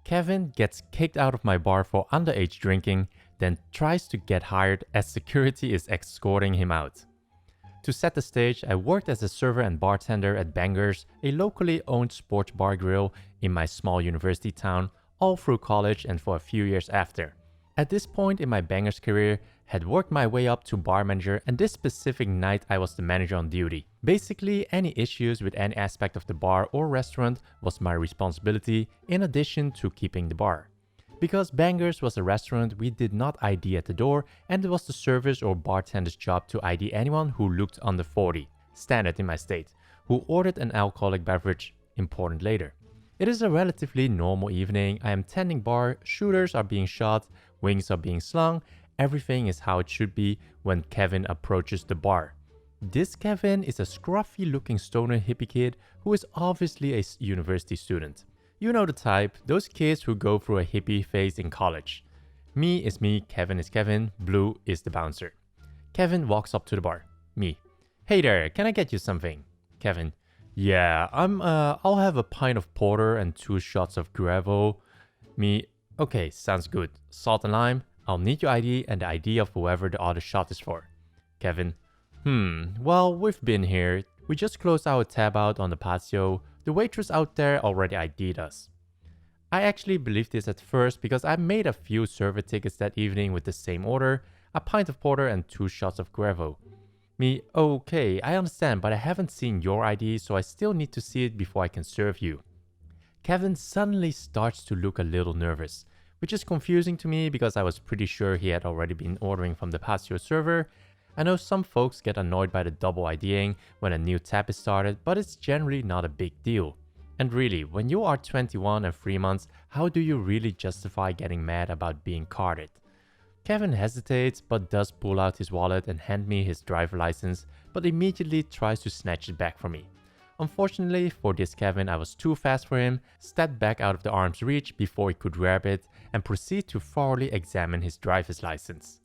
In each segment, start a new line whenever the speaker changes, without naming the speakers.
Kevin gets kicked out of my bar for underage drinking, then tries to get hired as security is escorting him out. To set the stage, I worked as a server and bartender at Bangers, a locally owned sports bar grill in my small university town, all through college and for a few years after. At this point in my Bangers career, had worked my way up to bar manager, and this specific night I was the manager on duty. Basically, any issues with any aspect of the bar or restaurant was my responsibility in addition to keeping the bar. Because Bangers was a restaurant, we did not ID at the door, and it was the servers or bartender's job to ID anyone who looked under 40, standard in my state, who ordered an alcoholic beverage, important later. It is a relatively normal evening. I am tending bar, shooters are being shot, wings are being slung, everything is how it should be when Kevin approaches the bar. This Kevin is a scruffy looking stoner hippie kid who is obviously a university student. You know the type, those kids who go through a hippie phase in college. Me is me, Kevin is Kevin, Blue is the bouncer. Kevin walks up to the bar. Me. Hey there, can I get you something? Kevin. Yeah, I'll have a pint of porter and 2 shots of Gravel. Me. Okay, sounds good. Salt and lime. I'll need your ID and the ID of whoever the other shot is for. Kevin. Well, we've been here. We just closed our tab out on the patio. The waitress out there already ID'd us. I actually believed this at first because I made a few server tickets that evening with the same order, a pint of porter and 2 shots of Gravel. Me, okay, I understand, but I haven't seen your ID, so I still need to see it before I can serve you. Kevin suddenly starts to look a little nervous, which is confusing to me because I was pretty sure he had already been ordering from the patio server. I know some folks get annoyed by the double IDing when a new tab is started, but it's generally not a big deal. And really, when you are 21 and 3 months, how do you really justify getting mad about being carded? Kevin hesitates but does pull out his wallet and hand me his driver license, but immediately tries to snatch it back from me. Unfortunately for this Kevin, I was too fast for him, stepped back out of the arm's reach before he could grab it, and proceed to thoroughly examine his driver's license.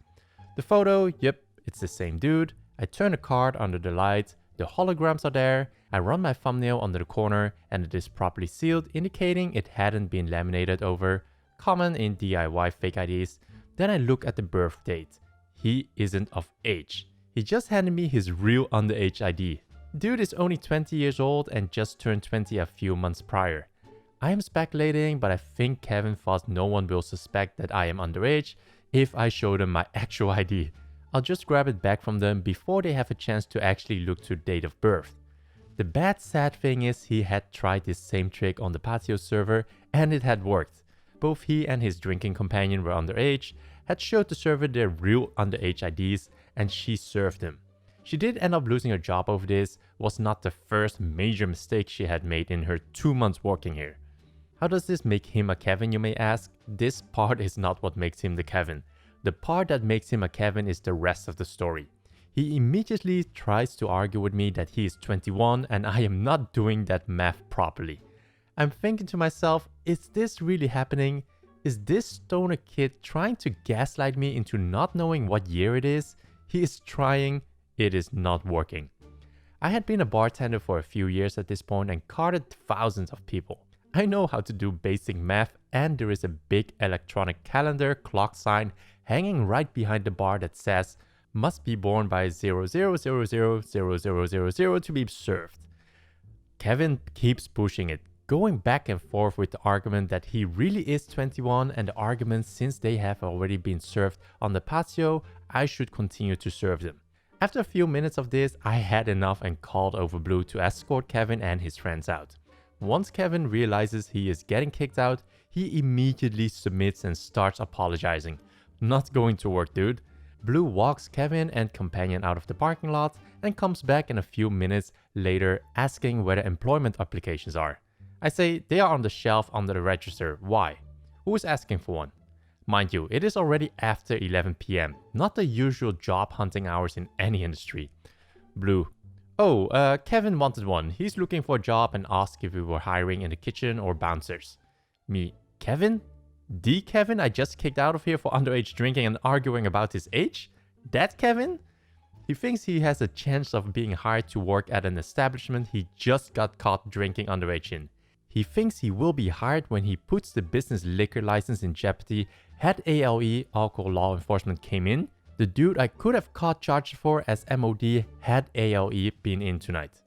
The photo, yep, it's the same dude. I turn the card under the light, the holograms are there, I run my thumbnail under the corner and it is properly sealed, indicating it hadn't been laminated over, common in DIY fake IDs. Then I look at the birth date. He isn't of age. He just handed me his real underage ID. Dude is only 20 years old and just turned 20 a few months prior. I am speculating, but I think Kevin thought no one will suspect that I am underage if I show them my actual ID. I'll just grab it back from them before they have a chance to actually look to date of birth. The bad sad thing is he had tried this same trick on the patio server and it had worked. Both he and his drinking companion were underage, had showed the server their real underage IDs, and she served them. She did end up losing her job over this, was not the first major mistake she had made in her 2 months working here. How does this make him a Kevin, you may ask? This part is not what makes him the Kevin. The part that makes him a Kevin is the rest of the story. He immediately tries to argue with me that he is 21 and I am not doing that math properly. I'm thinking to myself, is this really happening? Is this stoner kid trying to gaslight me into not knowing what year it is? He is trying, it is not working. I had been a bartender for a few years at this point and carded thousands of people. I know how to do basic math, and there is a big electronic calendar clock sign hanging right behind the bar that says must be born by 00000000 to be served. Kevin keeps pushing it, going back and forth with the argument that he really is 21 and the argument since they have already been served on the patio, I should continue to serve them. After a few minutes of this, I had enough and called over Blue to escort Kevin and his friends out. Once Kevin realizes he is getting kicked out, he immediately submits and starts apologizing. Not going to work, dude. Blue walks Kevin and companion out of the parking lot and comes back in a few minutes later asking where the employment applications are. I say they are on the shelf under the register. Why? Who is asking for one? Mind you, it is already after 11 PM, not the usual job hunting hours in any industry. Blue. Oh, Kevin wanted one. He's looking for a job and asked if we were hiring in the kitchen or bouncers. Me. Kevin? The Kevin I just kicked out of here for underage drinking and arguing about his age? That Kevin? He thinks he has a chance of being hired to work at an establishment he just got caught drinking underage in. He thinks he will be hired when he puts the business liquor license in jeopardy. Had ALE, alcohol law enforcement, came in, the dude I could have caught charged for as MOD had ALE been in tonight.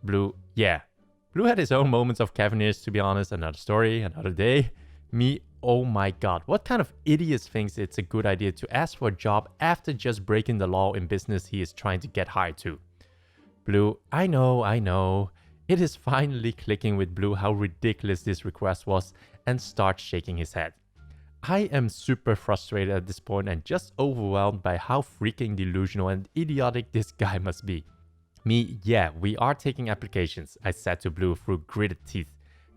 Blue, yeah. Blue had his own moments of Kevinness, to be honest, another story, another day. Me, oh my god, what kind of idiot thinks it's a good idea to ask for a job after just breaking the law in business he is trying to get hired to? Blue, I know. It is finally clicking with Blue how ridiculous this request was and starts shaking his head. I am super frustrated at this point and just overwhelmed by how freaking delusional and idiotic this guy must be. Me, yeah, we are taking applications, I said to Blue through gritted teeth.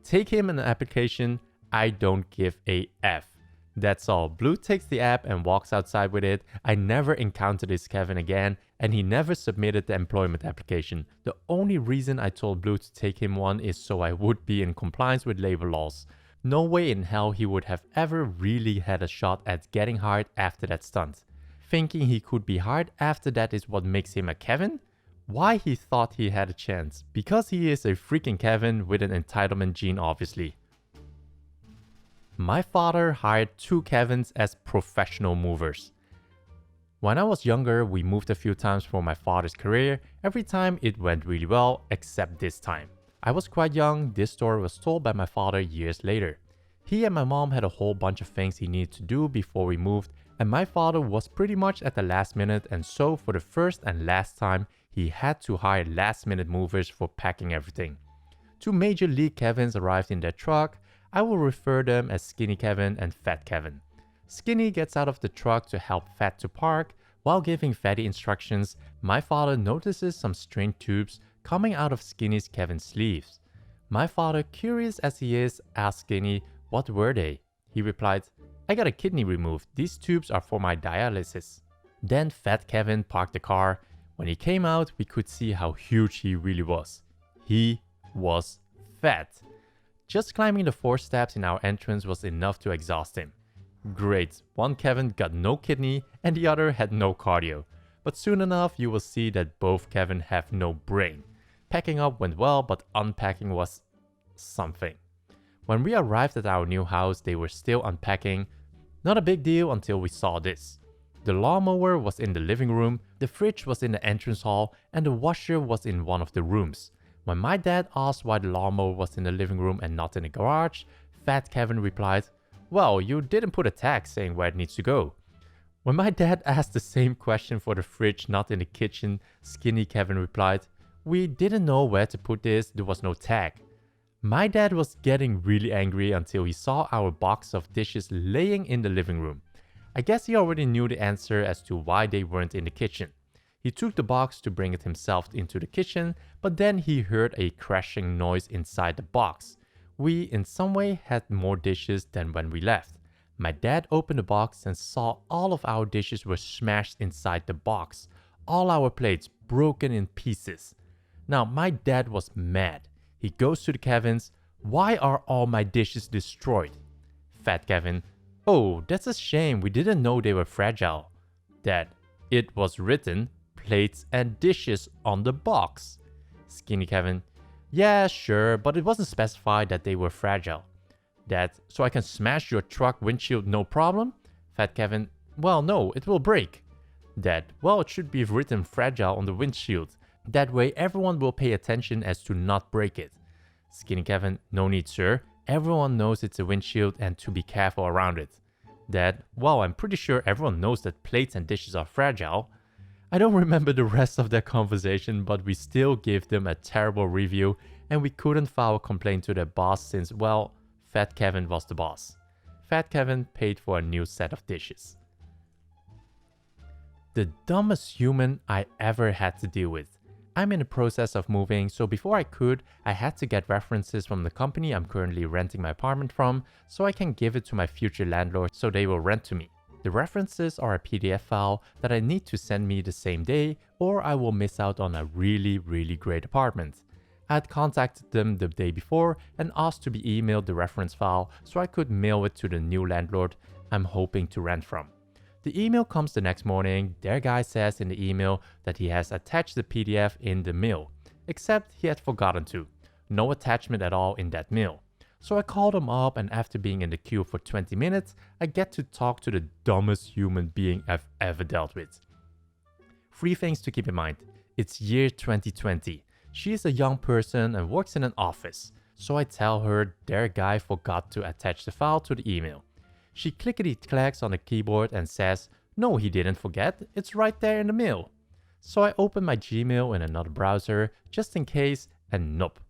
Take him an application, I don't give a F. That's all. Blue takes the app and walks outside with it. I never encountered this Kevin again, and he never submitted the employment application. The only reason I told Blue to take him one is so I would be in compliance with labor laws. No way in hell he would have ever really had a shot at getting hired after that stunt. Thinking he could be hired after that is what makes him a Kevin? Why he thought he had a chance? Because he is a freaking Kevin with an entitlement gene, obviously. My father hired 2 Kevins as professional movers. When I was younger, we moved a few times for my father's career. Every time it went really well, except this time. I was quite young. This story was told by my father years later. He and my mom had a whole bunch of things he needed to do before we moved, and my father was pretty much at the last minute, and so for the first and last time, he had to hire last minute movers for packing everything. 2 major league Kevins arrived in their truck. I will refer them as Skinny Kevin and Fat Kevin. Skinny gets out of the truck to help Fat to park. While giving Fatty instructions, my father notices some strange tubes coming out of Skinny's Kevin's sleeves. My father, curious as he is, asked Skinny what were they. He replied, I got a kidney removed. These tubes are for my dialysis. Then Fat Kevin parked the car. When he came out, we could see how huge he really was. He was fat. Just climbing the 4 steps in our entrance was enough to exhaust him. Great, one Kevin got no kidney and the other had no cardio. But soon enough you will see that both Kevin have no brain. Packing up went well, but unpacking was something. When we arrived at our new house, they were still unpacking. Not a big deal until we saw this. The lawnmower was in the living room, the fridge was in the entrance hall, and the washer was in one of the rooms. When my dad asked why the lawnmower was in the living room and not in the garage, Fat Kevin replied, well, you didn't put a tag saying where it needs to go. When my dad asked the same question for the fridge not in the kitchen, Skinny Kevin replied, we didn't know where to put this, there was no tag. My dad was getting really angry until he saw our box of dishes laying in the living room. I guess he already knew the answer as to why they weren't in the kitchen. He took the box to bring it himself into the kitchen, but then he heard a crashing noise inside the box. We, in some way, had more dishes than when we left. My dad opened the box and saw all of our dishes were smashed inside the box. All our plates broken in pieces. Now, my dad was mad. He goes to the Kevins. Why are all my dishes destroyed? Fat Kevin. Oh, that's a shame. We didn't know they were fragile. Dad. It was written, plates and dishes on the box. Skinny Kevin. Yeah, sure, but it wasn't specified that they were fragile. Dad. So I can smash your truck windshield no problem? Fat Kevin. Well, no, it will break. Dad. Well, it should be written fragile on the windshield. That way everyone will pay attention as to not break it. Skinny Kevin. No need, sir. Everyone knows it's a windshield and to be careful around it. Dad. Well, I'm pretty sure everyone knows that plates and dishes are fragile. I don't remember the rest of that conversation, but we still gave them a terrible review and we couldn't file a complaint to their boss since, well, Fat Kevin was the boss. Fat Kevin paid for a new set of dishes. The dumbest human I ever had to deal with. I'm in the process of moving, so before I had to get references from the company I'm currently renting my apartment from so I can give it to my future landlord so they will rent to me. The references are a PDF file that I need to send me the same day or I will miss out on a really great apartment. I had contacted them the day before and asked to be emailed the reference file so I could mail it to the new landlord I'm hoping to rent from. The email comes the next morning. Their guy says in the email that he has attached the PDF in the mail, except he had forgotten to. No attachment at all in that mail. So I called him up, and after being in the queue for 20 minutes, I get to talk to the dumbest human being I've ever dealt with. 3 things to keep in mind. It's year 2020. She is a young person and works in an office. So I tell her their guy forgot to attach the file to the email. She clickety-clacks on the keyboard and says, "No, he didn't forget. It's right there in the mail." So I open my Gmail in another browser just in case, and nope.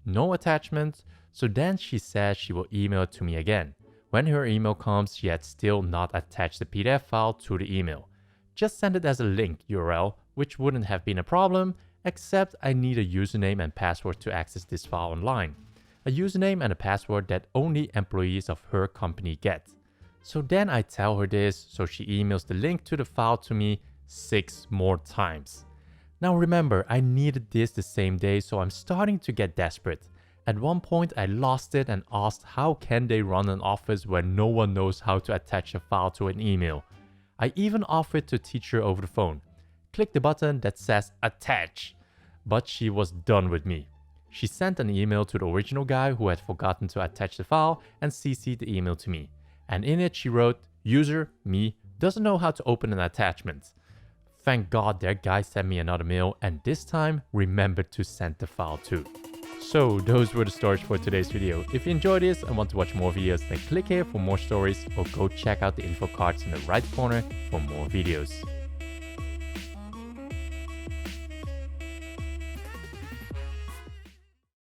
No attachment. So then she says she will email it to me again. When her email comes, she had still not attached the PDF file to the email. Just send it as a link URL, which wouldn't have been a problem, except I need a username and password to access this file online. A username and a password that only employees of her company get. So then I tell her this, so she emails the link to the file to me 6 more times. Now remember, I needed this the same day, so I'm starting to get desperate. At one point I lost it and asked how can they run an office where no one knows how to attach a file to an email. I even offered to teach her over the phone. Click the button that says attach. But she was done with me. She sent an email to the original guy who had forgotten to attach the file and CC'd the email to me. And in it she wrote, "User, me, doesn't know how to open an attachment." Thank God their guy sent me another mail, and this time remembered to send the file too. So those were the stories for today's video. If you enjoyed this and want to watch more videos, then click here for more stories or go check out the info cards in the right corner for more videos.